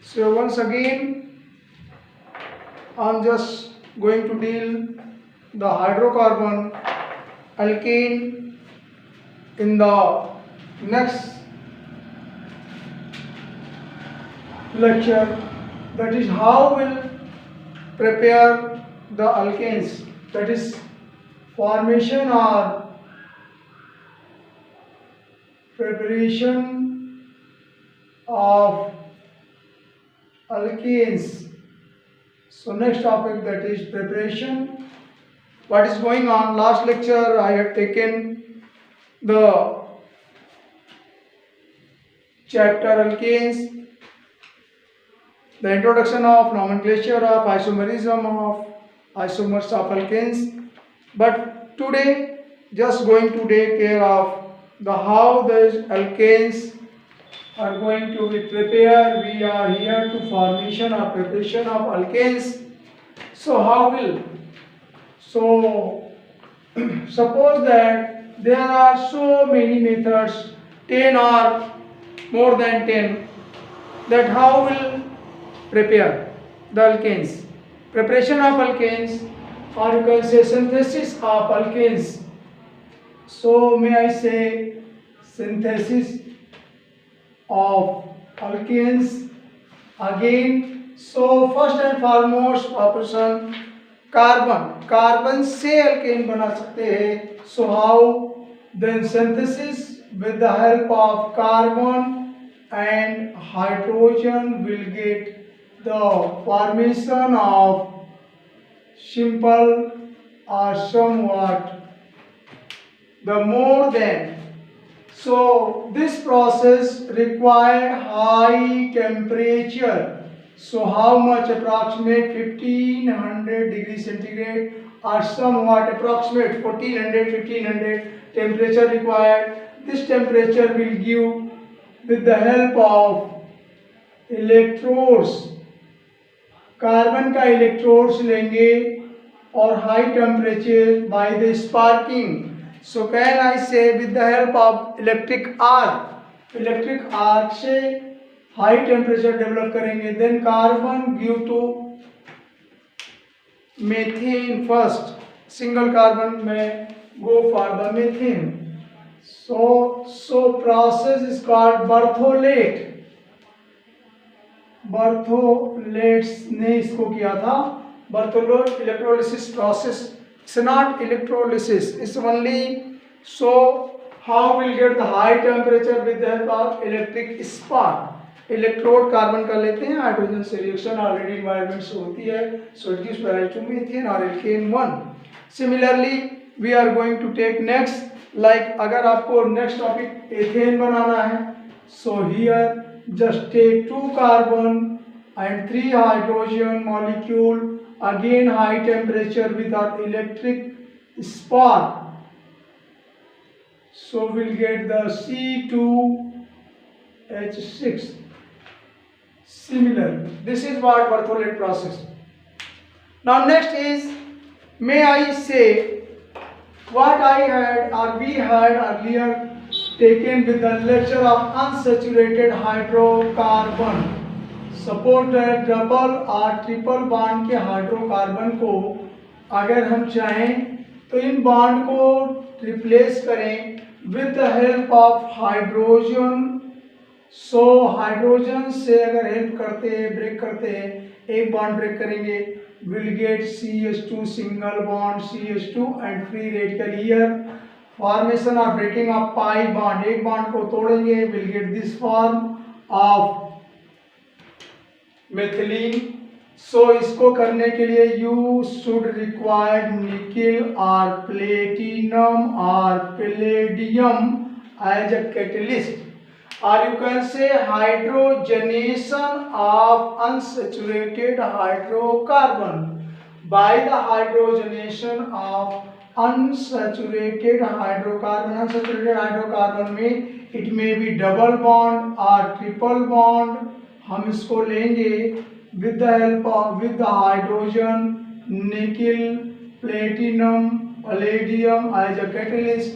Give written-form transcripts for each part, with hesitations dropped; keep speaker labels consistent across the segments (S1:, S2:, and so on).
S1: So once again, I'm just going to deal the hydrocarbon alkane in the next lecture. That is how we'll prepare the alkanes. That is formation or preparation of alkanes. So next topic, that is preparation. What is going on? Last lecture I had taken the chapter alkanes, the introduction of nomenclature of isomerism of isomers of alkanes. But today just going to take care of the how the alkanes are going to be prepared. We are here to formation or preparation of alkanes. So how will? So suppose that there are so many methods, 10 or more than 10, that how will prepare the alkanes. Preparation of alkanes, or you can say synthesis of alkanes. So may I say synthesis of alkanes again. So first and foremost proportion carbon से alkane बना सकते हैं. So how? Then synthesis with the help of carbon and hydrogen will get the formation of simple or somewhat the more than. So this process required high temperature. So how much? Approximate 1500 degrees centigrade or somewhat approximate 1400 temperature required. This temperature will give with the help of electrodes. Carbon का electrodes लेंगे और high temperature by the sparking. So can I say with the help of electric arc से high temperature develop करेंगे. Then carbon give to methane first. Single carbon में go for the methane. So process is called Berthelot. Berthelot's ने इसको किया था. Berthelot electrolysis process. It's not electrolysis, it's only. So how will get the high temperature with the help of electric spark. Electrode carbon का लेते हैं, hydrogen से reaction already environment से होती है. So it gives rise to methane और alkene 1. Similarly we are going to take next. Like अगर आपको नेक्स्ट टॉपिक एथेन बनाना है, so here just take 2 carbon and 3 hydrogen molecule, again high temperature without electric spark. So we'll get the C2H6. Similar. This is what Berthollet process. Now next is, may I say what I had or we had earlier taken with the lecture of unsaturated hydrocarbon. Suppose that double और triple bond के hydrocarbon को अगर हम चाहें तो इन bond को replace करें with the help of hydrogen. So hydrogen से अगर हेल्प करते हैं, ब्रेक करते हैं, एक बॉन्ड ब्रेक करेंगे, will get CH2 single bond CH2 and free radical here. Formation of breaking of pi bond, एक बॉन्ड को तोड़ेंगे, will get this form of methylene. So इसको करने के लिए यू शुड रिक्वायर निकेल और प्लेटिनम और palladium as a catalyst, or you can say hydrogenation of unsaturated hydrocarbon. By the hydrogenation of unsaturated hydrocarbon में it may be double bond or triple bond. हम इसको लेंगे with the help of with the hydrogen, nickel, platinum, palladium as a catalyst.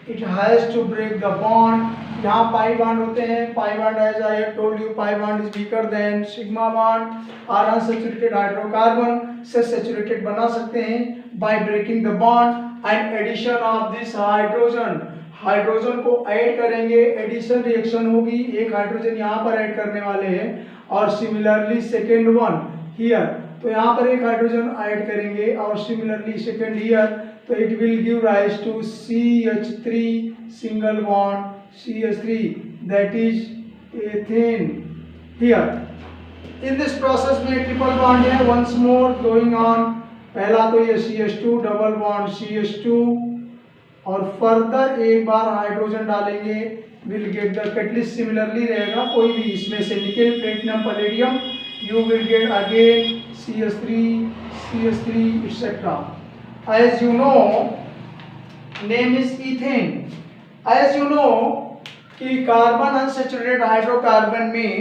S1: it has to break the bond. यहाँ पाई bond होते हैं, pi bond as I have told you pi bond is weaker than sigma bond. और unsaturated hydrocarbon से saturated बना सकते हैं by breaking the bond and addition of this hydrogen. Hydrogen को add करेंगे, एडिशन रिएक्शन होगी, एक हाइड्रोजन यहाँ पर ऐड करने वाले हैं और सिमिलरली सेकेंड वन हियर, तो यहाँ पर एक हाइड्रोजन ऐड करेंगे और सिमिलरली सेकेंड हियर, तो it will give rise to CH3 single bond CH3 that is ethane here. In this process में ट्रिपल बॉन्ड है वंस मोर गोइंग ऑन। पहला तो ये CH2 डबल बॉन्ड CH2 और further एक बार हाइड्रोजन डालेंगे, will get the catalyst similarly रहेगा कोई भी इसमें से nickel platinum palladium, you will get again CH3 etc. As you know, name is ethane. As you know कि कार्बन अनसैचुरेटेड हाइड्रोकार्बन में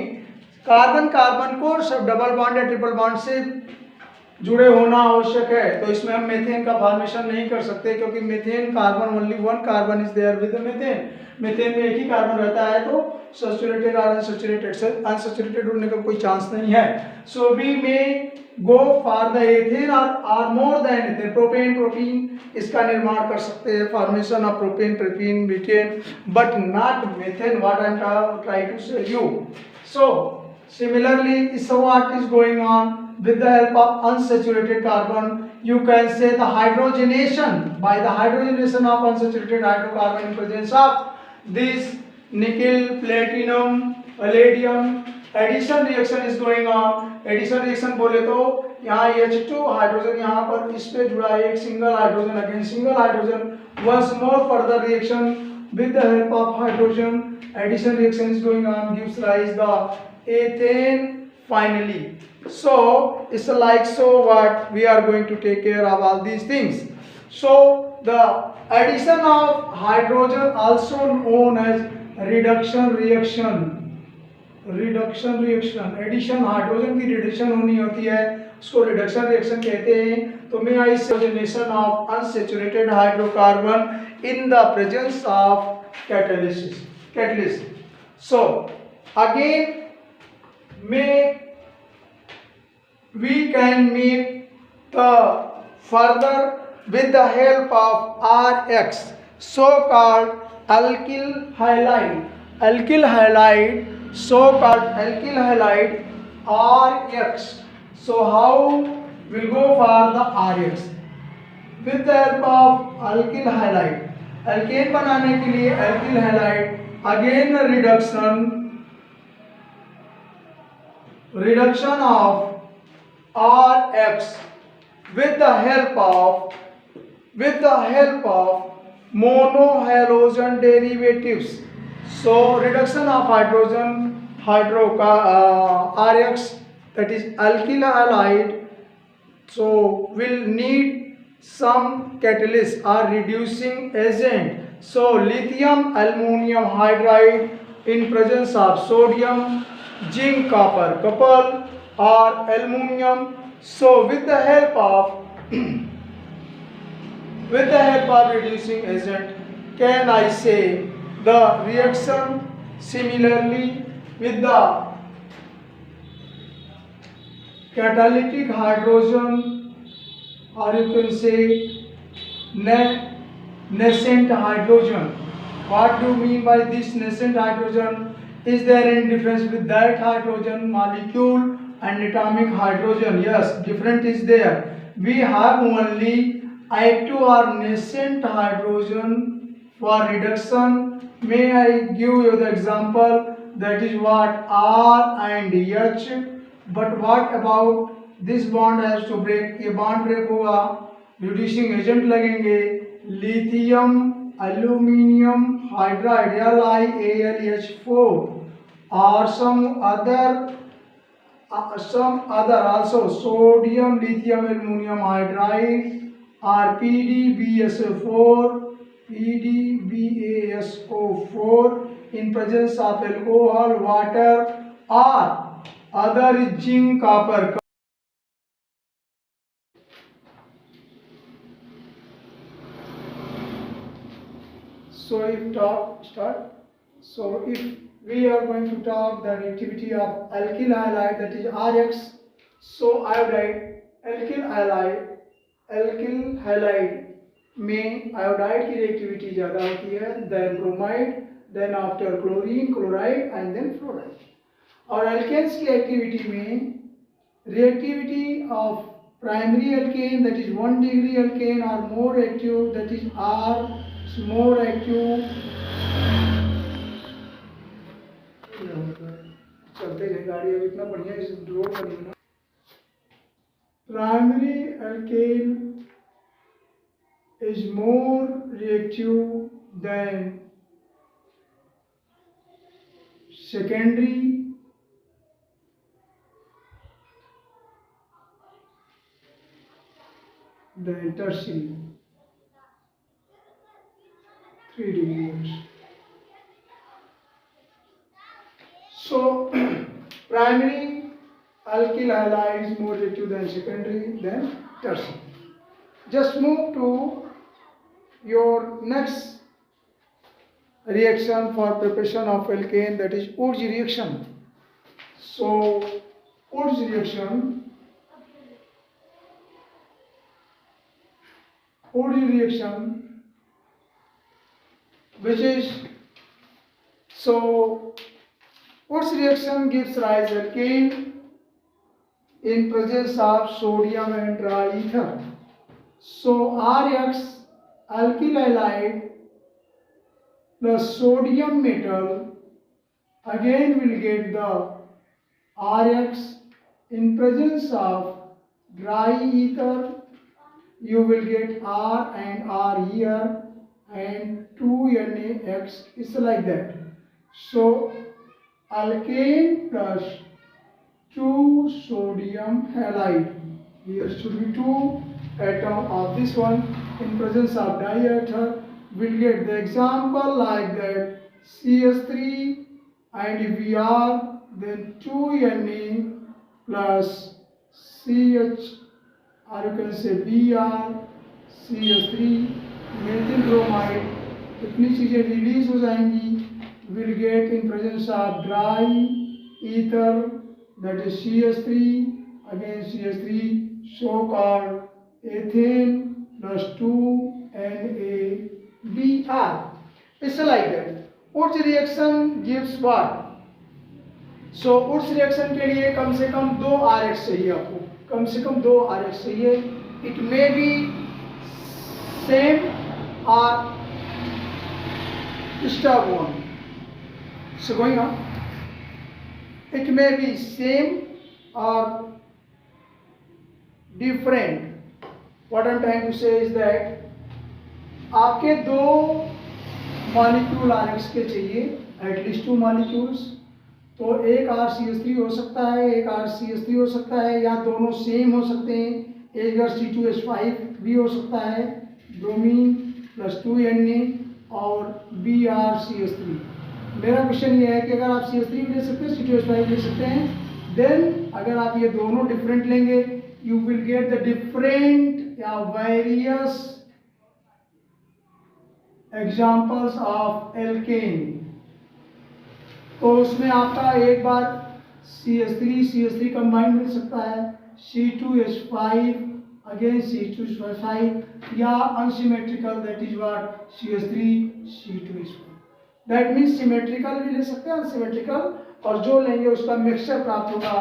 S1: कार्बन कार्बन को सब डबल बॉन्ड या ट्रिपल बॉन्ड से जुड़े होना आवश्यक है, तो इसमें हम मेथेन का फॉर्मेशन नहीं कर सकते क्योंकि methane carbon only one carbon is there with methane. Methane में एक ही कार्बन रहता है तो सैचुरेटेड और अनसैचुरेटेड होने का कोई चांस नहीं है। So we may go for the ethane और more than ethane, propane propene इसका निर्माण कर सकते हैं, formation of propane propene butane, but not methane what I am trying to say you. So similarly, so what is going on with the help of unsaturated carbon? You can say the hydrogenation, by the hydrogenation of unsaturated hydrocarbon in presence of this nickel, platinum, palladium, addition reaction is going on. Addition reaction बोले तो यहाँ H2 hydrogen यहाँ पर इस पे जुड़ा है, एक single hydrogen again single hydrogen, once more further reaction with the help of hydrogen, addition reaction is going on, gives rise the ethane finally. So it's like, so what we are going to take care of all these things. So the addition of hydrogen also known as reduction reaction. Reduction reaction, addition hydrogen की reduction होनी होती है उसको reduction reaction कहते हैं। तो may I saturation of unsaturated hydrocarbon in the presence of catalyst. So again we can make the further with the help of RX, so called alkyl halide, so called alkyl halide RX. So how we'll go for the RX with the help of alkyl halide, alkane बनाने के लिए alkyl halide, again reduction of RX with the help of monohalogen derivatives. So reduction of hydrogen RX, that is alkyl halide, so will need some catalyst or reducing agent. So lithium aluminum hydride in presence of sodium, zinc copper couple or aluminum. So with the help of reducing agent, can I say the reaction similarly with the catalytic hydrogen, or you can say nascent hydrogen. What do you mean by this nascent hydrogen? Is there any difference with that hydrogen molecule and atomic hydrogen? Yes, difference is there. We have only active or nascent hydrogen for reduction. May I give you the example? That is what R and H. But what about this bond has to break? ये bond break होगा, reducing agent लगेंगे, lithium aluminum hydride LiAlH4 or some other also sodium lithium aluminum hydride or PDBASO4 in presence of alcohol, water or other zinc copper. So if talk start. So if we are going to talk the reactivity of alkyl halide, that is Rx. So iodide alkyl halide में iodide की reactivity ज़्यादा होती है than bromide, than after chlorine, chloride and then fluoride. और alkenes की activity में reactivity of primary alkane, that is 1 degree alkane, are more active, that is R is more active. चलते हैं गाड़ी अब इतना बढ़िया इस रोड बनी ना. Primary alkane is more reactive than secondary than tertiary. 3 degrees. So primary alkyl halide is more reactive than secondary than tertiary. Just move to your next reaction for preparation of alkane, that is Wurtz reaction. So Wurtz reaction which is, so Wurtz reaction gives rise alkane in presence of sodium and dry ether. So Rx alkyl halide plus sodium metal again will get the Rx in presence of dry ether. You will get R and R here and 2NaX is like that. So alkane plus 2 sodium halide. Here should be 2 atom of this one in presence of diether. We'll get the example like that CS3, and if we are then 2Na plus CH, or you can say Br CH3 methyl bromide. कितनी चीज़ें release हो जाएंगी. We'll get in presence of dry ether, that is CH3, again CH3, so called ethane plus 2NaBr. It's like that. Wurtz reaction gives what? So Wurtz reaction के लिए कम से कम 2 Rx चाहिए आपको, कम से कम 2 Rx चाहिए. It may be same or star bond. So going on, it may be same or different. What I'm trying to say is that आपके 2 molecule Rx के चाहिए, एटलीस्ट 2 मॉलिक्यूल्स. तो एक RCH3 हो सकता है, एक RCH3 हो सकता है, या दोनों सेम हो सकते हैं. एक C2H5 भी हो सकता है, ब्रोमीन प्लस 2Na और BrCH3. मेरा क्वेश्चन ये है कि अगर आप CH3 भी ले सकते हैं, C2H5 ले सकते हैं, देन अगर आप ये दोनों डिफरेंट लेंगे, you will get the different या various examples of alkane. तो उसमें आपका एक बार CH3 कंबाइंड मिल सकता है, C2H5 अगेन C2H5, या unsymmetrical, that is what CH3 C2H5. That means symmetrical भी ले सकते हैं, अनसिमेट्रिकल, और जो लेंगे उसका मिक्सचर प्राप्त होगा.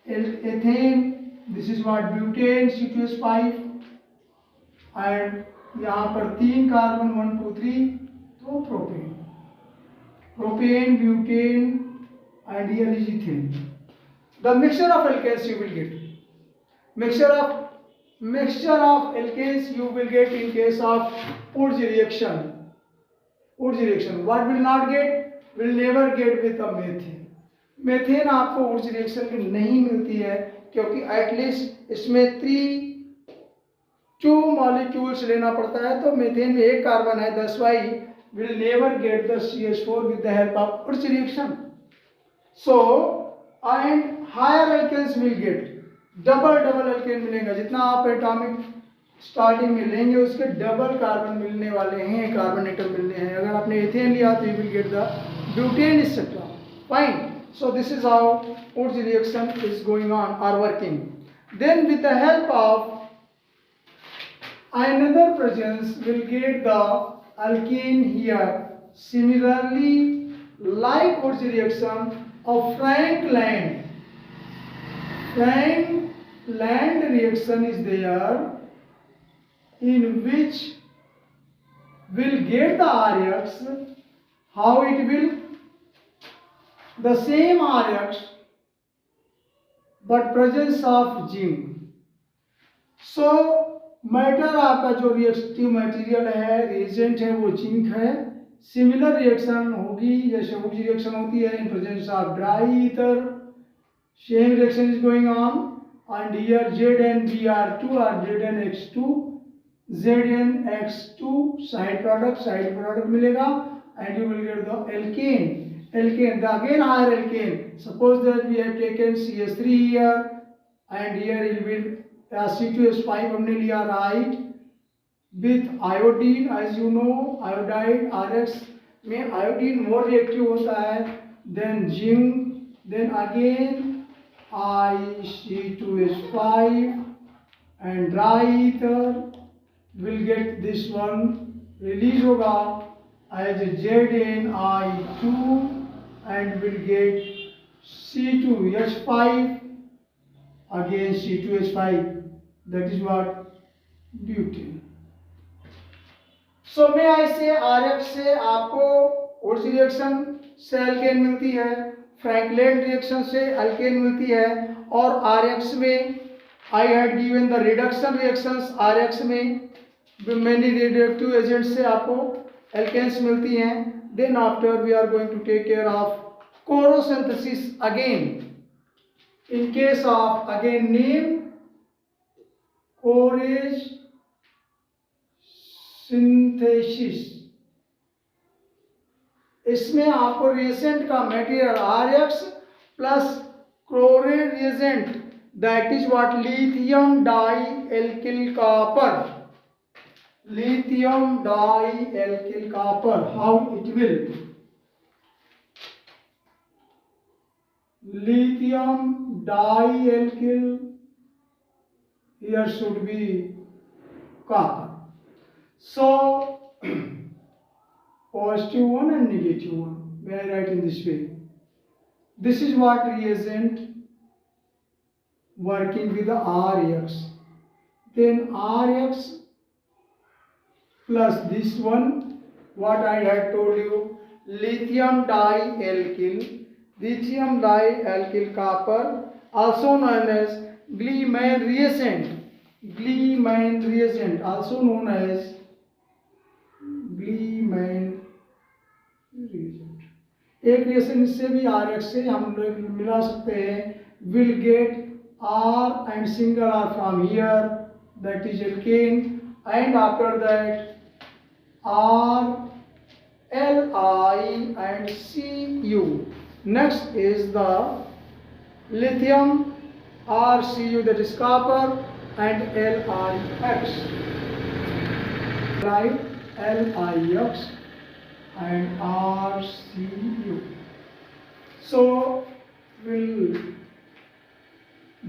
S1: Ethane, this is what butane C2H5, and यहाँ पर 3 कार्बन 1 2 3, तो propane, butane, and here is ethane. The mixture of alkanes you will get. Mixture of alkanes you will get in case of Wurtz reaction. What will not get? Will never get with the methane. Methane आपको Wurtz reaction में नहीं मिलती है, क्योंकि at least इसमें 2 molecules लेना पड़ता है. तो मेथेन में 1 कार्बन है, that's why will never get the CH4 with the help of Wurtz reaction. So and higher alkanes will get, double alkane मिलेगा. जितना आप एटॉमिक स्टार्टिंग में लेंगे उसके डबल कार्बन मिलने वाले हैं, कार्बन एटम मिलने हैं। अगर आपने एथेन लिया तो you will get the butane etcetera. Fine, so this is how Wurtz reaction is going on or working. Then with the help of another presence will get the alkane here. Similarly, like Wurtz reaction of Frank-Land reaction is there, in which will get the RX. How it will? The same RX but presence of zinc. So matter आपका जो reactive material है, reagent है, वो zinc है। Similar reaction होगी जैसे वुर्ट्ज reaction होती है in presence of dry ether. Same reaction is going on and here ZnBr2 और ZnX2, ZnX2 साइड प्रोडक्ट मिलेगा and you will get the alkene, the again higher alkane. Suppose that we have taken CH3 here and here it will C2H5 हमने लिया, right, with iodine. As you know, iodide RX में iodine more reactive होता है then zinc, then again C2H5 and dry ether will get this one release होगा as ZnI2 and will get C2H5 again C2H5, that is what butane. So may I say RX से आपको Wurtz reaction से alkane मिलती है, Frankland reaction से alkane मिलती है, और RX में I had given the reduction reactions RX में many radioactive agents से आपको alkanes मिलती हैं. Then after we are going to take care of chlorosynthesis again. In case of again name chlorosynthesis, इसमें आपको रिएजेंट का material RX plus chlorine reagent, that is what lithium dialkyl copper. Lithium dialkyl copper. How it will? Lithium dialkyl, here should be copper. So positive one and negative one. May I write in this way? This is what reagent working with the RX. Then RX plus this one, what I had told you, lithium dialkyl copper, also known as Gleeman reagent, also known as Gleeman reagent. एक reaction इससे भी RX से हम लोग मिला सकते हैं, will get R and single R from here, that is alkane, and after that R, Li and Cu. Next is the lithium RCu, that is copper, and LiX. Right, LiX and RCu. So we'll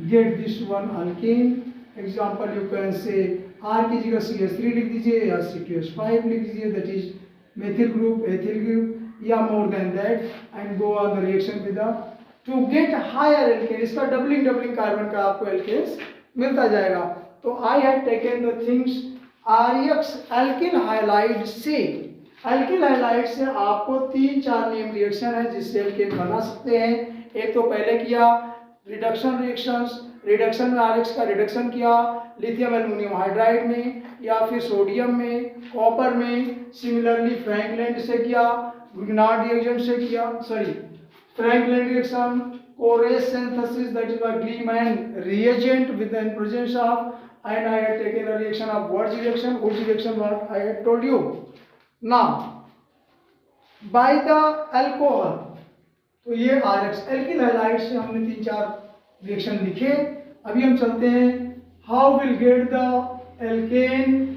S1: get this one alkane. Example, you can say R की जगह CH3 लिख दीजिए या C2H5 लिख दीजिए, that is methyl group, ethyl group, या more than that, and go on the reaction with the to get higher alkane. इसका doubling carbon का आपको alkanes मिलता जाएगा. तो I had taken the things RX alkyl halide से. alkyl halide से आपको 3-4 नेम रिएक्शन है जिससे alkane बना सकते हैं. एक तो पहले किया रिडक्शन रिएक्शंस, रिडक्शन में RX का रिडक्शन किया लिथियम एल्युमिनियम हाइड्राइड में या फिर सोडियम में, कॉपर में. सिमिलरली फ्रैंकलैंड से किया, विग्नार्ड रिएजेंट से किया, Frankland reaction, Corey's synthesis, that is what Gleeman reagent with the presence of, and I had taken a reaction of Wurtz reaction what I had told you. Now by the alcohol, तो ये RX alkyl halide से हमने 3-4 reaction लिखे. अभी हम चलते हैं how will get the alkane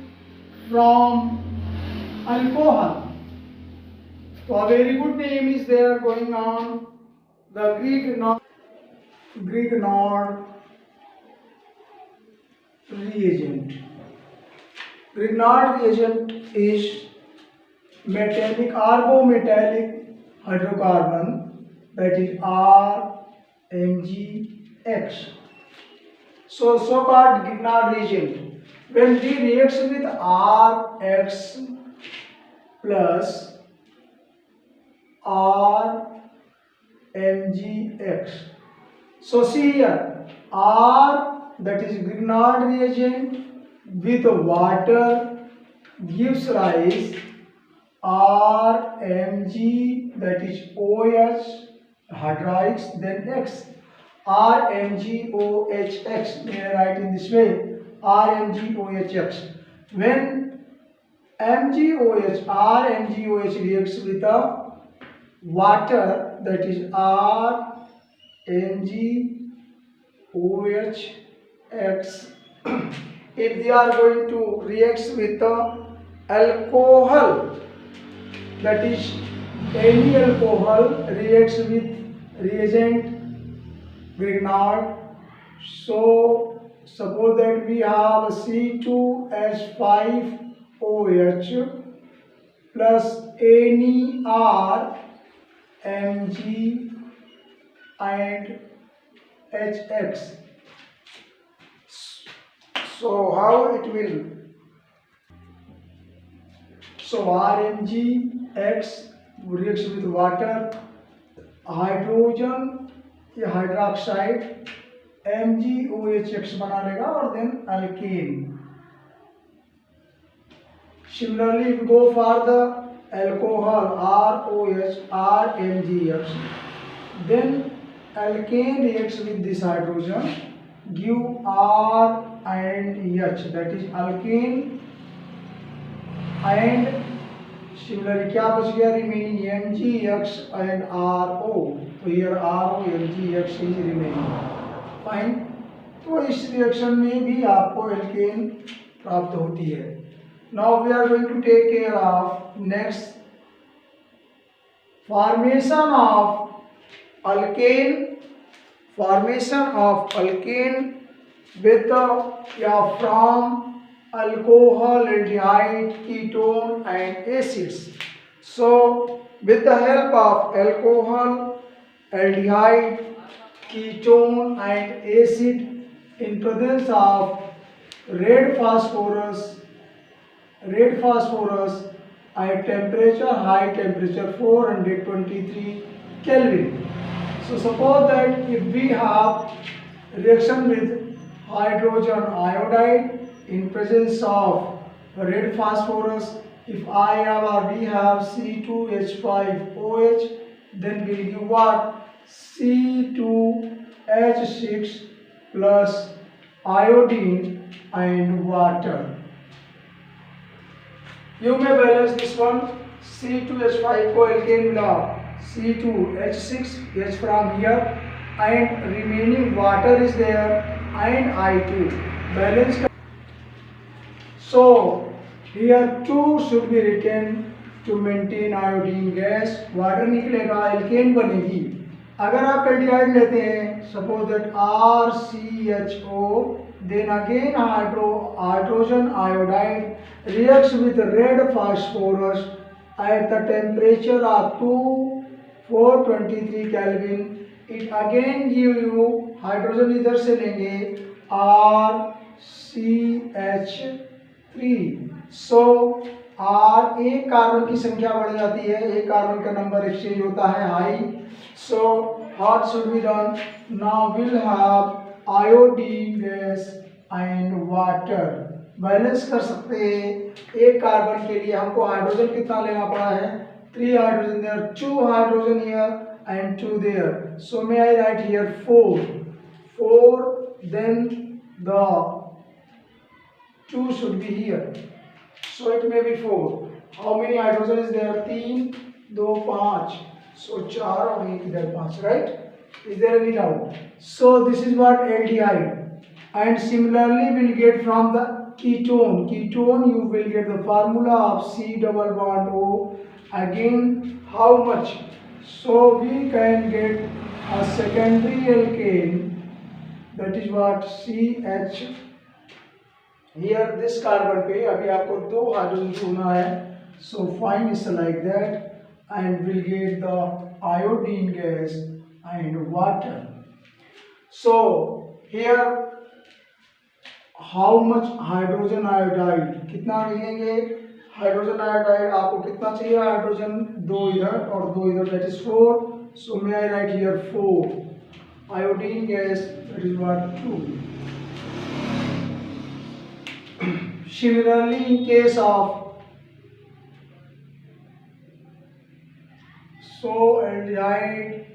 S1: from alcohol. So a very good name is there going on. The Grignard reagent. Grignard reagent is metallic argometallic hydrocarbon, that is RMgX. So called Grignard reagent. When D reacts with Rx plus RMgX. So see here, R, that is Grignard reagent, with water gives rise RMg, that is OH hydrox, then X. RMgOHX, may I write in this way, RMgOHX. When RMgOH reacts with the water, that is RMgOHX, if they are going to react with the alcohol, that is any alcohol reacts with reagent Grignard. So suppose that we have C2H5OH plus NER, Mg and HX. So how it will? So RMgX reacts with water, hydrogen या hydroxide MgOHX बना लेगा और then alkane. Similarly, if we go for the alcohol ROH RMgX, then alkane reacts with this hydrogen, give R and H, that is alkane, and similarly क्या बच गया remaining MgX and RO. तो here RO MgX is remaining. Fine. तो इस reaction में भी आपको alkene प्राप्त होती है. Now we are going to take care of next formation of alkane. Formation of alkane with from alcohol, aldehyde, ketone and acids. So with the help of alcohol, aldehyde, ketone and acid in presence of red phosphorus at temperature, high temperature 423 Kelvin. So suppose that if we have reaction with hydrogen iodide in presence of red phosphorus, if I have or we have C2H5OH, then we'll give what? C2H6 plus iodine and water. You may balance this one. C2H5 को alkane मिला, C2H6 H from here, and remaining water is there, and I2 balance. So here 2 should be written to maintain iodine gas. Water निकलेगा, alkene बनेगी. अगर आप aldehyde लेते हैं, suppose that RCHO, then again hydrogen iodide reacts with red phosphorus at the temperature of 423 Kelvin. It again give you, hydrogen इधर से लेंगे RCH3. सो R, एक कार्बन की संख्या बढ़ जाती है, एक कार्बन का नंबर एक्सचेंज होता है high. So what should be done? Now we'll have iodine gas and water. Balance कर सकते हैं. एक कार्बन के लिए हमको हाइड्रोजन कितना लेना पड़ा है? 3 hydrogen there, 2 hydrogen here and 2 there. So may I write here 4, then the 2 should be here. So it may be 4. How many hydrogen is there? 3, 2, 5. So 4 और एक इधर 5, right? Is there any doubt? So this is what aldehyde, and similarly we'll get from the ketone, you will get the formula of C double bond O. Again, how much? So we can get a secondary alkane, that is what CH. Here this carbon पे अभी आपको दो hydrogen चुनना है, so find is like that and we'll get the iodine gas and water. So here how much hydrogen iodide, कितना लिखेंगे hydrogen iodide, आपको कितना चाहिए हाइड्रोजन, दो इधर और दो इधर, that is 4. So may I write here 4. Iodine gas, that is what 2. Similarly, in case of aldehyde,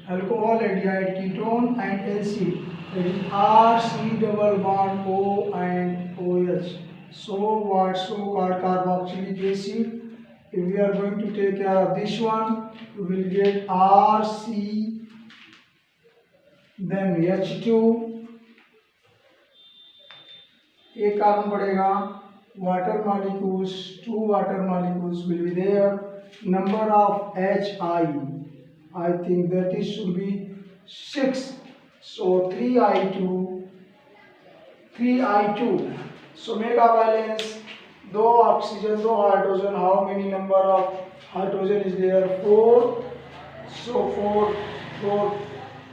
S1: alcohol, aldehyde, ketone and acid, that is RC double bond O and OH. So what? So called carboxylic acid. If we are going to take care of this one, we will get RC, then H2, एक carbon पड़ेगा, water molecules, 2 water molecules will be there. Number of I think that is should be 6. So 3I2. So make a balance. 2 oxygen, 2 hydrogen. How many number of hydrogen is there? 4. So 4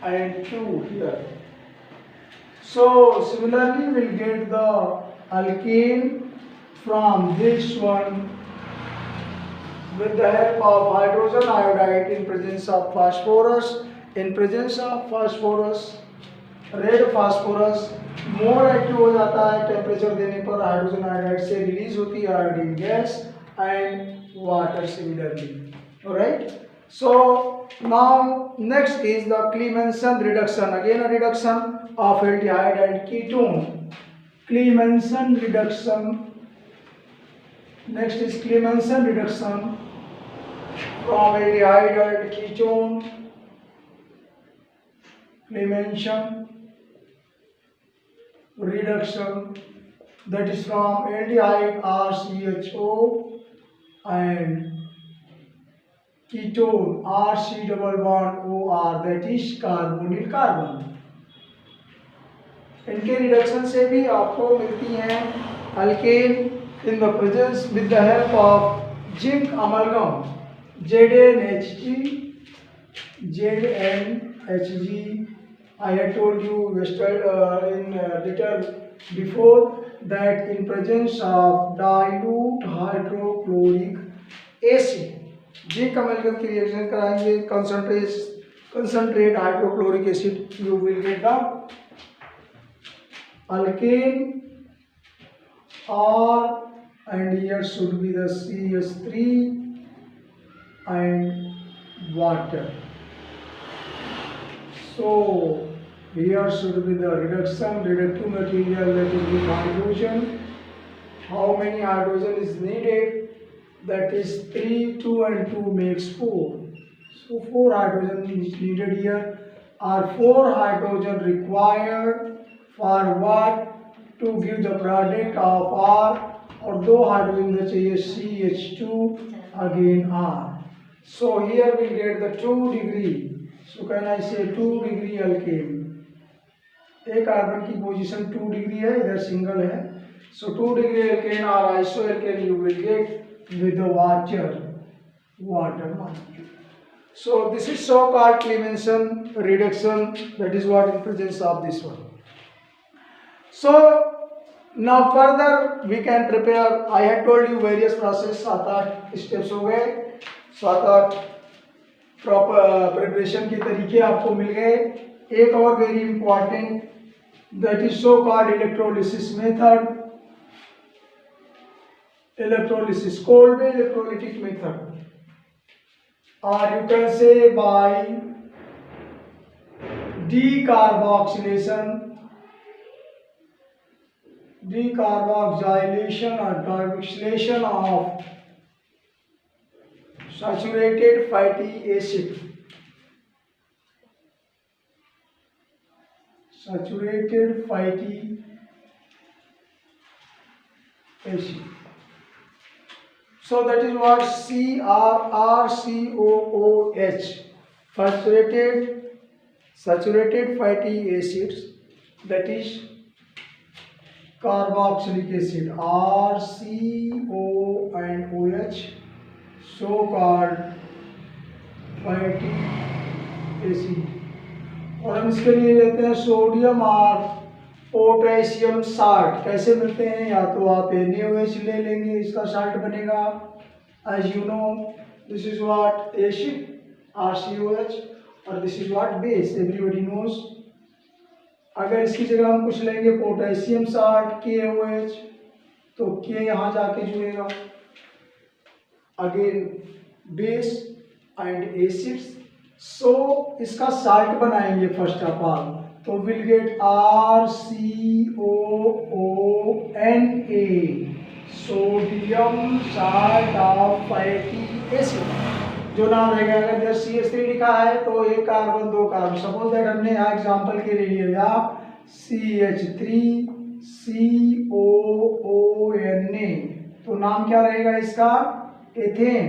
S1: and 2 here. So similarly, we'll get the alkane from this one with the help of hydrogen iodide in presence of phosphorus. In presence of phosphorus, red phosphorus more active हो जाता है temperature देने पर, hydrogen iodide से release होती है iodine gas and water similarly. Alright, so now next is the क्लीमेंसन reduction. Again a reduction of aldehyde and ketone. Clemenson reduction. Next is Clemenson reduction from aldehyde and ketone. Clemenson reduction, that is from aldehyde RCHO and ketone RC double bond OR, that is carbonyl carbon. इनके reduction से भी आपको मिलती हैं alkane in the presence with the help of zinc amalgam, ZnHg. I had told you in little before that in presence of dilute hydrochloric acid, zinc amalgam की reaction कराएंगे, concentrate hydrochloric acid, you will get the alkane or, and here should be the CH3 and water. So here should be the reductive material, that is with hydrogen. How many hydrogen is needed? That is 3, 2 and 2 makes 4. So 4 hydrogen is needed here, or 4 hydrogen required for what? To give the product of R, और 2 hydrogen में चाहिए CH2 again R. So here we get the 2 degree. So can I say 2 degree alkane? एक carbon की position 2 degree है, इधर single है. So 2 degree alkane or isoalkane you will get with the water molecule. So this is so called Clemenson reduction, that is what in presence of this one. So now further we can prepare. I had told you various process, 7-8 steps हो गए, 7-8 proper preparation के तरीके आपको मिल गए. एक और very important, that is so called electrolysis method. Electrolysis, cold electrolytic method, or you can say by decarboxylation or carboxylation of saturated fatty acid. Saturated fatty AC. So that is what CrRCOOH, saturated fatty acids, that is carboxylic acid, RCO and OH, so called fatty acid. और हम इसके लिए लेते हैं sodium और potassium salt. कैसे मिलते हैं? या तो आप NaOH ले लेंगे, इसका साल्ट बनेगा. As you know this is what acid RCOH और this is what base, everybody knows. अगर इसकी जगह हम कुछ लेंगे पोटेशियम साल्ट KOH, तो K यहाँ जाके जुड़ेगा. Again base and acids. So इसका साल्ट बनाएंगे फर्स्ट ऑफ ऑल, तो will get RCOONA, sodium salt of fatty acid. जो नाम रहेगा, अगर इधर CH3 लिखा है तो एक कार्बन दो कार्बन. सपोज दैट हमने यहाँ एग्जांपल के लिए लिया CH3COONA, तो नाम क्या रहेगा इसका? एथेन.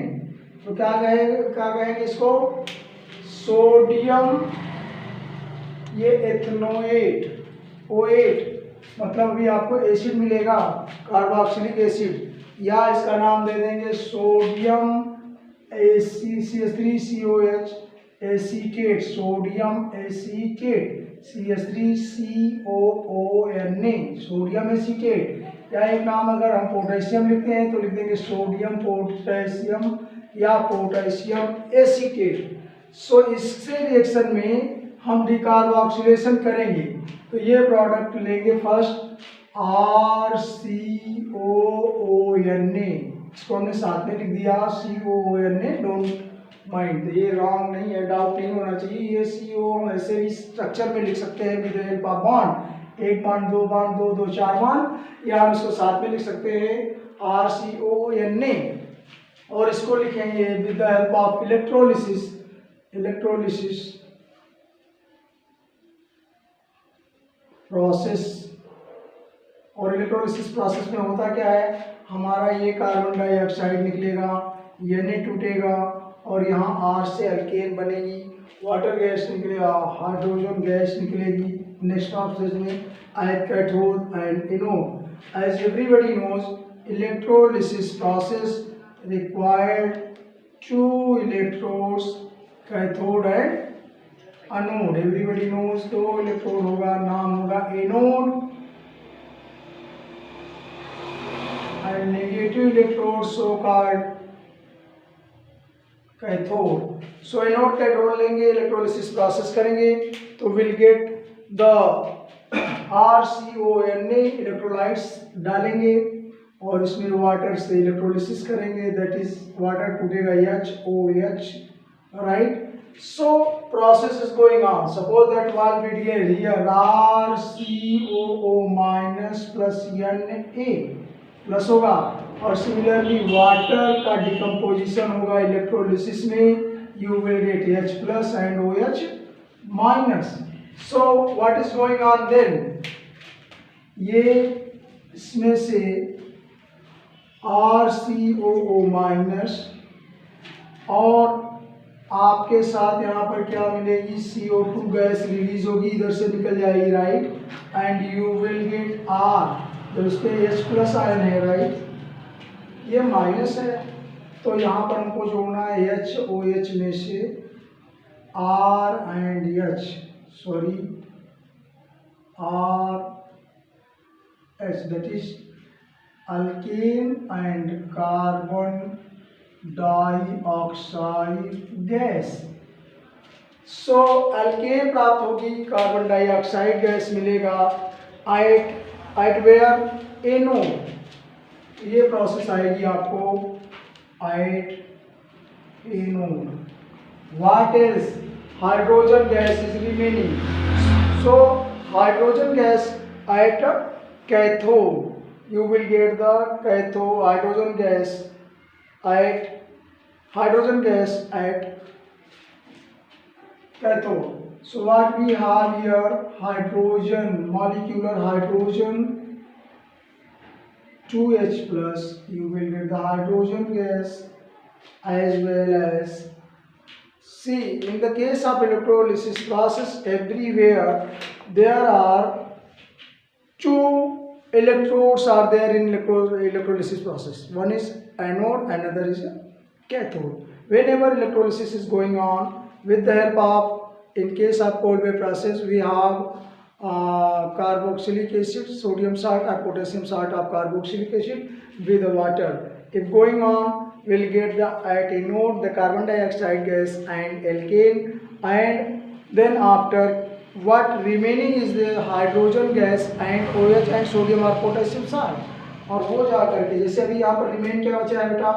S1: तो क्या कहेंगे इसको? सोडियम, ये एथनोएट, O8, मतलब अभी आपको एसिड मिलेगा कार्बोक्सिलिक एसिड, या इसका नाम दे देंगे sodium CH3COH acetate, sodium acetate, CH3COONA, sodium acetate. या एक नाम अगर हम पोटेशियम लिखते हैं तो लिख देंगे सोडियम पोटेशियम या पोटेशियम एसीटेट. सो इससे रिएक्शन में हम डिकार्बोक्सिलेशन करेंगे, तो ये प्रोडक्ट लेंगे फर्स्ट RCOONA. इसको हमने साथ में लिख दिया COONA, डोंट माइंड, ये रॉन्ग नहीं है, डाउट नहीं होना चाहिए. ये CO हम ऐसे भी स्ट्रक्चर में लिख सकते हैं with the help of bond, एक बॉन्ड, दो बॉन्ड, दो चार बॉन्ड, या हम इसको साथ में लिख सकते हैं RCONA. और इसको लिखेंगे with the help of electrolysis process. और इलेक्ट्रोलिसिस प्रोसेस में होता क्या है, हमारा ये कार्बन डाइऑक्साइड निकलेगा, Na टूटेगा और यहाँ R से अल्केन बनेगी, वाटर गैस निकलेगा, हाइड्रोजन गैस निकलेगी. नेक्स्ट ऑफ स्टेज में cathode and anode. As everybody knows, electrolysis process required 2 electrodes, cathode and anode. Everybody knows 2 electrode होगा, नाम होगा anode, and negative electrode so called cathode. So anode cathode लेंगे, electrolysis process करेंगे, तो will get the RCONA, electrolytes डालेंगे और इसमें water से इलेक्ट्रोलिसिस करेंगे, दैट इज वाटर टूटेगा HOH, right. So process is going on. Suppose that one bit here RCOO minus plus Na plus होगा, और सिमिलरली वाटर का डिकम्पोजिशन होगा इलेक्ट्रोलिसिस में, you will get H plus and OH minus. So what is going on then, ये इसमें से RCOO minus और आपके साथ यहाँ पर क्या मिलेगी, CO2 गैस रिलीज होगी, इधर से निकल जाएगी, right. And you will gate R, तो इस पे H प्लस आयन है, राइट. ये माइनस है, तो यहाँ पर हमको जोड़ना है HOH में से R and H, sorry RH, that is alkane and carbon dioxide gas. So alkane प्राप्त होगी, कार्बन डाइऑक्साइड गैस मिलेगा एट वेयर NO. ये प्रोसेस आएगी आपको at NO. What else, hydrogen gas is remaining. So hydrogen gas at cathode, you will get the cathode hydrogen gas at cathode. So what we have here, hydrogen, molecular hydrogen 2H plus, you will get the hydrogen gas as well as. See, in the case of electrolysis process, everywhere there are two electrodes are there in electrolysis process. One is anode, another is cathode. Whenever electrolysis is going on, with the help of, in case of cold-based process, we have carboxylic acid, sodium salt or potassium salt of carboxylic acid with the water. If going on, we'll get the at anode the carbon dioxide gas and alkane, and then after what remaining is the hydrogen gas and OH and sodium or potassium salt. और वो जा करके जैसे अभी यहाँ पर remain क्या बचा है बेटा,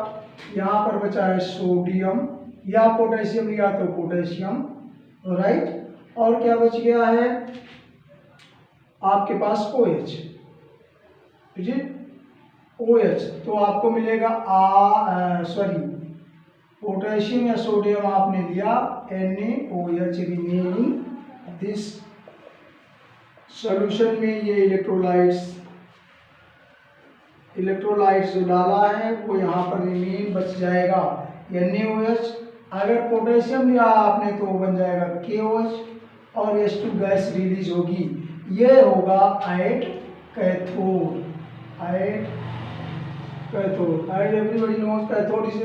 S1: यहाँ पर बचा है सोडियम या पोटेशियम या तो पोटेशियम, राइट, और क्या बच गया है आपके पास OH, OH, तो आपको मिलेगा पोटेशियम या सोडियम आपने लिया NaOH रिमेनिंग दिस सॉल्यूशन में। ये इलेक्ट्रोलाइट्स जो डाला है वो यहाँ पर रिमेन बच जाएगा NaOH। अगर पोटेशियम लिया आपने तो बन जाएगा KOH और H2 गैस रिलीज होगी, ये होगा at cathode. Everybody knows cathode is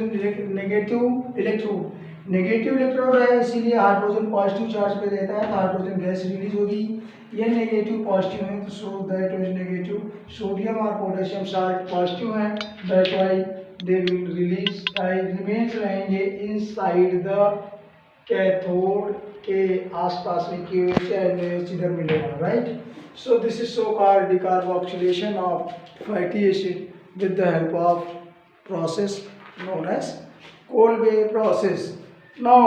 S1: negative electrode है, इसीलिए हाइड्रोजन पॉजिटिव चार्ज पे रहता है, तो हाइड्रोजन गैस रिलीज होगी। ये नेगेटिव पॉजिटिव है तो so that is negative. Sodium और पोटेशियम साल्ट पॉजिटिव है, that why they will release remains रहेंगे इनसाइड द कैथोड के आसपास में KOH इधर मिलेगा, right. So this is so-called decarboxylation of fatty acid with the help of process known as Kolbe process. Now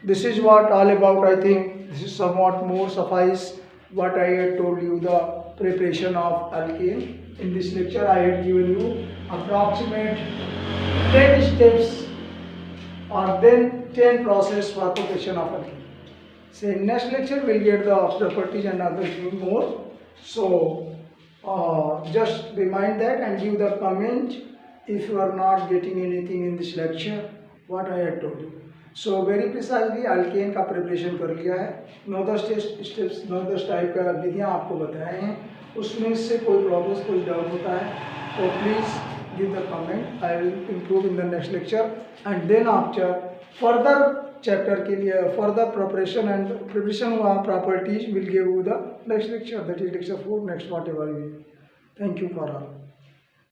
S1: this is what all about. I think this is somewhat more suffice what I had told you, the preparation of alkane. In this lecture I had given you approximate 10 steps or then 10 process for preparation of alkane. So in next lecture we'll get the properties and other things more. So just remind that and give the comment if you are not getting anything in this lecture what I had told you. So very precisely alkane का preparation कर लिया है, 9-10 type का विधियाँ आपको बताए हैं, उसमें से कोई प्रॉब्लम कोई डाउट होता है तो please give the comment. I will improve in the next lecture and then after further chapter के लिए further preparation and preparation of properties will give you the next lecture, that is lecture 4 next whatever. Thank you for all.